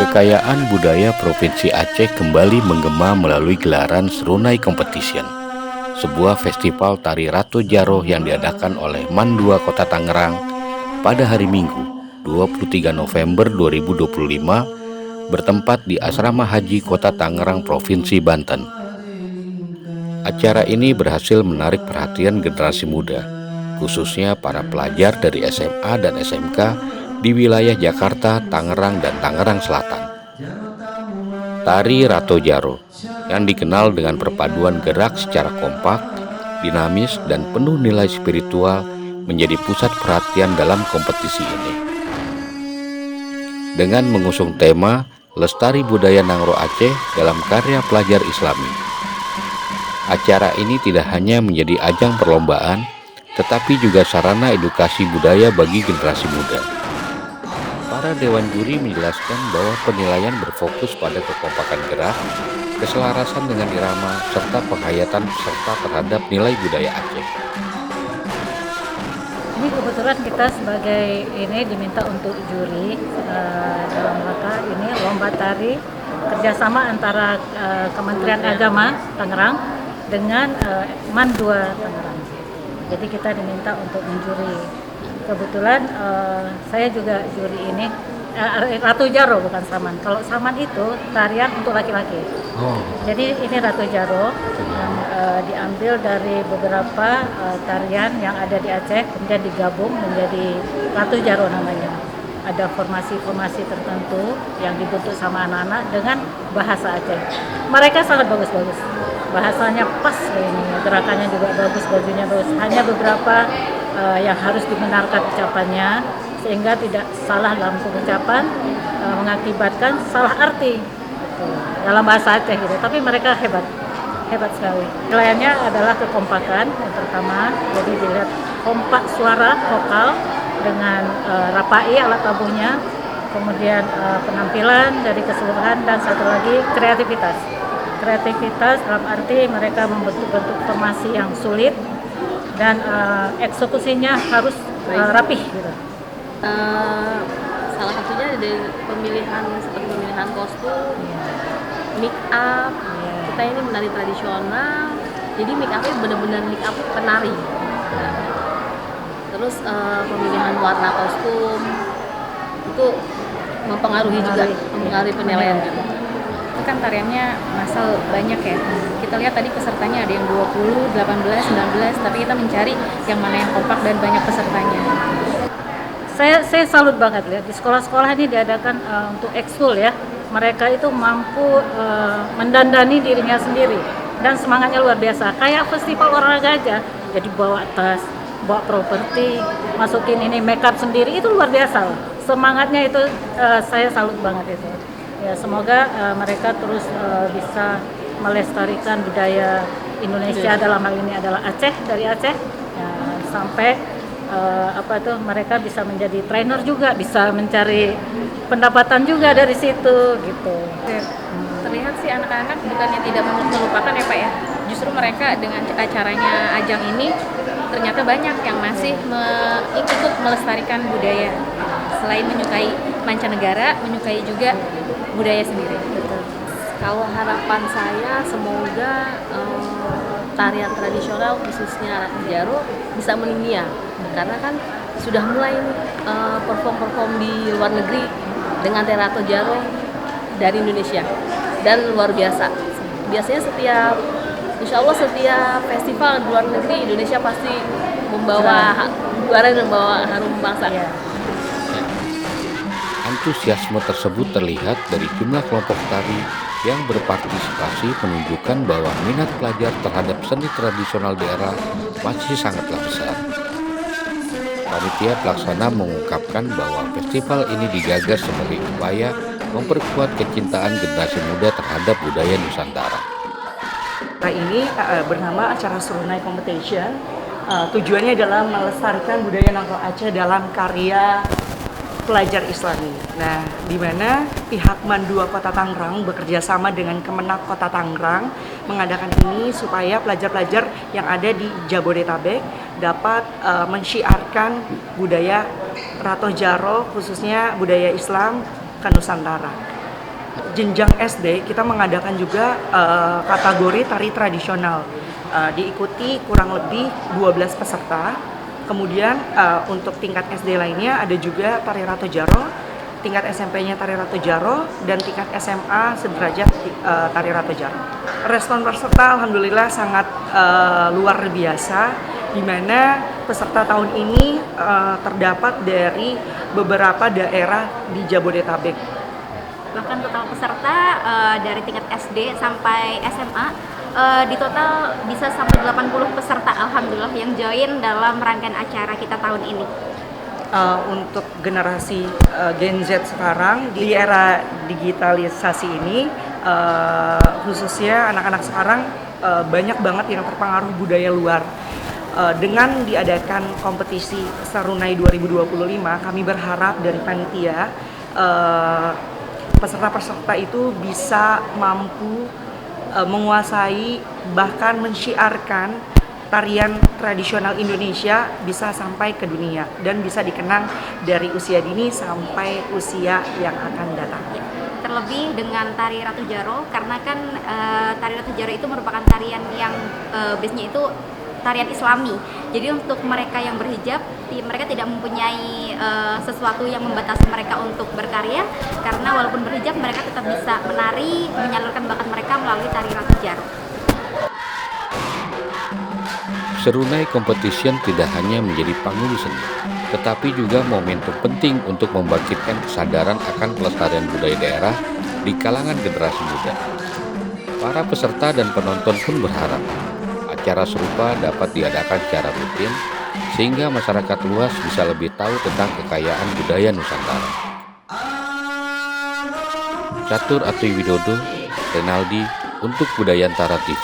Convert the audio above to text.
Kekayaan budaya Provinsi Aceh kembali menggema melalui gelaran Serunai Competition, sebuah festival tari Ratu Jaro yang diadakan oleh MAN 2 Kota Tangerang pada hari Minggu, 23 November 2025, bertempat di Asrama Haji Kota Tangerang, Provinsi Banten. Acara ini berhasil menarik perhatian generasi muda, khususnya para pelajar dari SMA dan SMK di wilayah Jakarta, Tangerang, dan Tangerang Selatan. Tari Rato Jaro yang dikenal dengan perpaduan gerak secara kompak, dinamis, dan penuh nilai spiritual menjadi pusat perhatian dalam kompetisi ini. Dengan mengusung tema Lestari Budaya Nangro Aceh dalam karya pelajar Islami. Acara ini tidak hanya menjadi ajang perlombaan, tetapi juga sarana edukasi budaya bagi generasi muda. Para dewan juri menjelaskan bahwa penilaian berfokus pada kekompakan gerak, keselarasan dengan irama, serta penghayatan peserta terhadap nilai budaya Aceh. Ini kebetulan kita sebagai ini diminta untuk juri dalam rangka ini lomba tari kerjasama antara Kementerian Agama Tangerang dengan MAN 2 Tangerang. Jadi kita diminta untuk menjuri. Kebetulan saya juga juri ini Ratu Jaro, bukan Saman. Kalau Saman itu tarian untuk laki-laki. Jadi ini Ratu Jaro yang diambil dari beberapa tarian yang ada di Aceh, kemudian digabung menjadi Ratu Jaro namanya. Ada formasi-formasi tertentu yang dibentuk sama anak-anak dengan bahasa Aceh. Mereka sangat bagus-bagus. Bahasanya pas ini, gerakannya juga bagus, bajunya bagus. Hanya beberapa yang harus dibenarkan ucapannya sehingga tidak salah dalam pengucapan, mengakibatkan salah arti gitu, dalam bahasa Aceh gitu. Tapi mereka hebat sekali. Nilainya adalah kekompakan yang pertama, jadi dilihat kompak suara vokal dengan rapai alat tabuhnya, kemudian penampilan dari keseluruhan, dan satu lagi kreativitas dalam arti mereka membentuk formasi yang sulit dan eksekusinya harus rapih gitu. Salah satunya dari pemilihan seperti pemilihan kostum, make up. Kita ini menari tradisional, jadi make upnya benar-benar make up penari. Terus pemilihan warna kostum itu mempengaruhi penilaian juga. Itu kan tariannya massal banyak ya. Kita lihat tadi pesertanya ada yang 20, 18, 19, tapi kita mencari yang mana yang kompak dan banyak pesertanya. Saya salut banget lihat di sekolah-sekolah ini diadakan untuk ekskul ya. Mereka itu mampu mendandani dirinya sendiri dan semangatnya luar biasa. Kayak festival olahraga aja. Jadi bawa tas, bawa properti, masukin ini makeup sendiri, itu luar biasa loh. Semangatnya itu saya salut banget itu. Ya, semoga mereka terus bisa melestarikan budaya Indonesia, dalam hal ini adalah Aceh, dari Aceh ya, sampai mereka bisa menjadi trainer juga, bisa mencari pendapatan juga dari situ gitu. Terlihat sih anak-anak bukannya tidak melupakan ya Pak ya, justru mereka dengan acaranya ajang ini ternyata banyak yang masih ikut melestarikan budaya, selain menyukai mancanegara, menyukai juga budaya sendiri. Betul. Kalau harapan saya semoga tarian tradisional khususnya Ratu Jaro bisa mendunia, karena kan sudah mulai perform di luar negeri dengan tari Ratu Jaro dari Indonesia dan luar biasa. Biasanya insya Allah setiap festival di luar negeri Indonesia pasti membawa juara dan membawa harum bangsa. Ya. Antusiasme tersebut terlihat dari jumlah kelompok tari yang berpartisipasi, menunjukkan bahwa minat pelajar terhadap seni tradisional daerah masih sangatlah besar. Panitia pelaksana mengungkapkan bahwa festival ini digagas sebagai upaya memperkuat kecintaan generasi muda terhadap budaya Nusantara. Ini bernama acara Serunai Competition. Tujuannya adalah melestarikan budaya Nangro Aceh dalam karya pelajar Islami. Nah, di mana pihak MAN 2 Kota Tangerang bekerja sama dengan Kemenak Kota Tangerang mengadakan ini supaya pelajar-pelajar yang ada di Jabodetabek dapat mensyiarkan budaya Rato Jaro, khususnya budaya Islam ke Nusantara. jenjang SD kita mengadakan juga kategori tari tradisional. Diikuti kurang lebih 12 peserta. Kemudian untuk tingkat SD lainnya ada juga tari Rato Jaro, tingkat SMP-nya tari Rato Jaro, dan tingkat SMA sederajat tari Rato Jaro. Respon peserta alhamdulillah sangat luar biasa, di mana peserta tahun ini terdapat dari beberapa daerah di Jabodetabek. Bahkan total peserta dari tingkat SD sampai SMA di total bisa sampai 80 peserta alhamdulillah yang join dalam rangkaian acara kita tahun ini. Untuk generasi Gen Z sekarang di era digitalisasi ini, khususnya anak-anak sekarang banyak banget yang terpengaruh budaya luar. Dengan diadakan kompetisi Serunai 2025, kami berharap dari panitia peserta-peserta itu bisa mampu menguasai bahkan mensyiarkan tarian tradisional Indonesia bisa sampai ke dunia dan bisa dikenang dari usia dini sampai usia yang akan datang. Terlebih dengan tari Ratu Jaro, karena kan tari Ratu Jaro itu merupakan tarian yang base-nya itu tarian Islami. Jadi untuk mereka yang berhijab, mereka tidak mempunyai sesuatu yang membatasi mereka untuk berkarya, karena walaupun berhijab mereka tetap bisa menari, menyalurkan bakat mereka melalui tari Ratu Jaro. Serunai Competition tidak hanya menjadi panggung seni, tetapi juga momentum penting untuk membangkitkan kesadaran akan pelestarian budaya daerah di kalangan generasi muda. Para peserta dan penonton pun berharap acara serupa dapat diadakan secara rutin, sehingga masyarakat luas bisa lebih tahu tentang kekayaan budaya Nusantara. Catur Atui Widodo, Renaldi, untuk Budayantara TV.